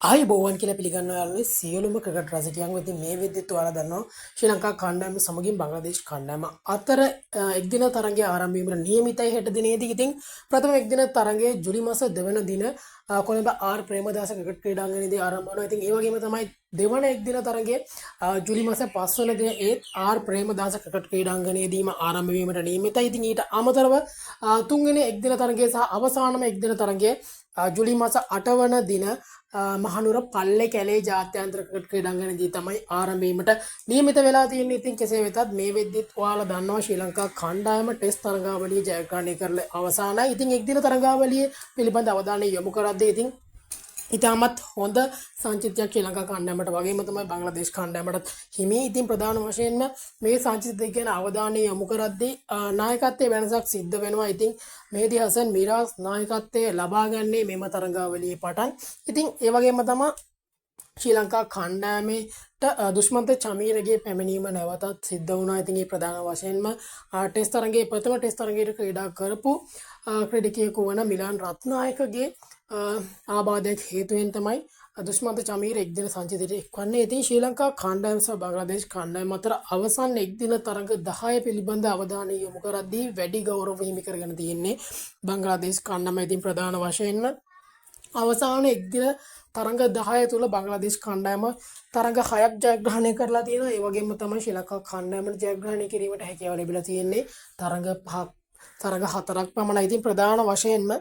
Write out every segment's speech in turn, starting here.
ආයුබෝවන් කියලා පිළිගන්නවා යාළුවනේ සියලුම ක්‍රිකට් රසිකයන්ව. ඉතින් මේ වෙද්දිත් ඔයාලා දන්නවා ශ්‍රී ලංකා කණ්ඩායම සමගින් බංග්ලාදේශ කණ්ඩායම අතර එක්දින තරගය ආරම්භ වීමට නියමිතයි හෙට දිනේදී. ඉතින් ප්‍රථම එක්දින තරගය ජූලි මාස 2 වෙනි දින කොළඹ ආර් ප්‍රේමදාස ක්‍රිකට් ක්‍රීඩාංගණයේදී ආරම්භ වෙනවා. ඉතින් ඒ වගේම තමයි දෙවන එක්දින තරගය ජූලි මාස 5 වෙනි දින ඒත් ආර් ප්‍රේමදාස ක්‍රිකට් ක්‍රීඩාංගණයේදීම ආරම්භ වීමට නියමිතයි. ඉතින් ඊට අමතරව තුන්වෙනි එක්දින තරගය සහ අවසානම එක්දින තරගය ජූලි මාස 8 වන දින මහනුවර පල්ලේ කැලේ ජාත්‍යන්තර ක්‍රිකට් ක්‍රීඩාංගණයේදී තමයි ආරම්භ වීමට නියමිත වෙලා තියෙන්නේ. ඉතින් කෙසේ වෙතත් මේ වෙද්දිත් ඔයාලා දන්නවා ශ්‍රී ලංකා කණ්ඩායම ටෙස්ට් තරගාවලිය ජයග්‍රහණය කරලා අවසానයි. ඉතින් එක්දින තරගාවලිය පිළිබඳ අවධානය යොමු කරද්දී ඉතින් ඉතාමත් හොඳ සංචිතයක් ශ්‍රී ලංකා කණ්ඩායමට වගේම තමයි බංග්ලාදේශ කණ්ඩායමටත් හිමි. ඉතින් ප්‍රධාන වශයෙන්ම මේ සංචිතය ගැන අවධානය යොමු කරද්දී නායකත්වයේ වෙනසක් සිද්ධ වෙනවා. ඉතින් මෙහෙදි හසන් මිරාස් නායකත්වයේ ලබා ගන්නේ මෙම තරගාවලියේ පටන්. ඉතින් ඒ වගේම තමයි ශ්‍රී ලංකා කණ්ඩායමේට දුෂ්මන්ත චමීරගේ පැමිණීම නැවතත් සිද්ධ වුණා. ඉතින් මේ ප්‍රධාන වශයෙන්ම ටෙස්ට් තරගයේ ප්‍රථම ටෙස්ට් තරගයට ක්‍රීඩා කරපු ක්‍රීඩකයෙකු වන මිලාන් රත්නායකගේ ආබාධයක් හේතුවෙන් තමයි දුෂ්මන්ත චමීර එක්දින සංචිතයට එක්වන්නේ. ඉතින් ශ්‍රී ලංකා කණ්ඩායම සහ බංග්ලාදේශ කණ්ඩායම අතර අවසන් එක්දින තරග 10 පිළිබඳ අවධානය යොමු කරද්දී වැඩි ගෞරව හිමි කරගෙන තියෙන්නේ බංග්ලාදේශ කණ්ඩායම. ඉතින් ප්‍රධාන වශයෙන්ම අවසාන එක්දින තරඟ 10 තුල බංග්ලාදේශ කණ්ඩායම තරඟ 6ක් ජයග්‍රහණය කරලා තියෙනවා. ඒ වගේම තමයි ශ්‍රී ලංකා කණ්ඩායමට ජයග්‍රහණය කිරීමට හැකියාව ලැබිලා තියෙන්නේ තරඟ 5ක් තරඟ 4ක් පමණයි. ඉතින් ප්‍රධාන වශයෙන්ම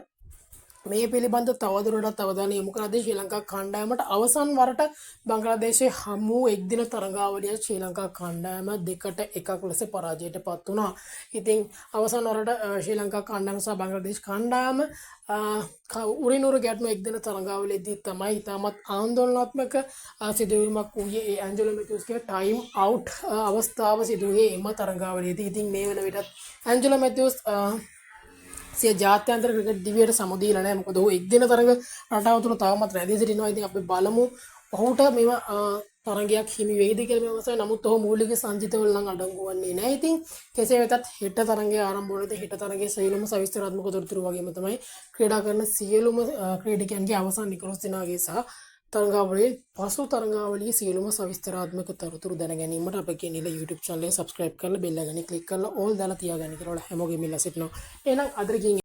මේ පිළිබඳ තවදුරටත් අවධානය යොමු කරද්දී ශ්‍රී ලංකා කණ්ඩායමට අවසන් වරට බංග්ලාදේශයේ හමු එක්දින තරගාවලිය ශ්‍රී ලංකා කණ්ඩායම 2-1 ලෙස පරාජයට පත් වුණා. ඉතින් අවසන් වරට ශ්‍රී ලංකා කණ්ඩායම සහ බංග්ලාදේශ කණ්ඩායම උරිනුර ගැටුම එක්දින තරගාවලියේදී තමයි ඉතාමත් ආందోලනාත්මක සිදුවීමක් වූයේ ඒ ඇන්ජලෝ මැතිව්ස්ගේ ටයිම් අවුට් අවස්ථාව සිදුවේ එම තරගාවලියේදී. ඉතින් මේ වෙන විටත් ඇන්ජලෝ මැතිව්ස් සිය ජාත්‍යන්තර ක්‍රිකට් දිවියට සමුදීලා නැහැ. මොකද ඔහු එක්දින තරග රටාව තුළ තවමත් රැඳී සිටිනවා. ඉතින් අපි බලමු ඔහුට මෙව තරගයක් හිමි වෙයිද කියලා මේ අවස්ථාවේ. නමුත් ඔහු මූලික සංචිතවල නම් අඩංගු වෙන්නේ නැහැ. ඉතින් කෙසේ වෙතත් හෙට තරගය ආරම්භ වුණාද හෙට තරගයේ සියලුම සවිස්තරාත්මක තොරතුරු වගේම තමයි ක්‍රීඩා කරන සියලුම ක්‍රීඩකයන්ගේ අවසන් 11 දිනාගේ සහ තරගාවලියේ පසු තරගාවලියේ සියලුම සවිස්තරාත්මක තොරතුරු දැන ගැනීමට අපේ කෙනෙල YouTube channel එක subscribe කරලා bell icon එක click කරලා all දාලා තියාගන්න කියලා හැමෝගෙම ඉල්ලා සිටිනවා. එහෙනම් අද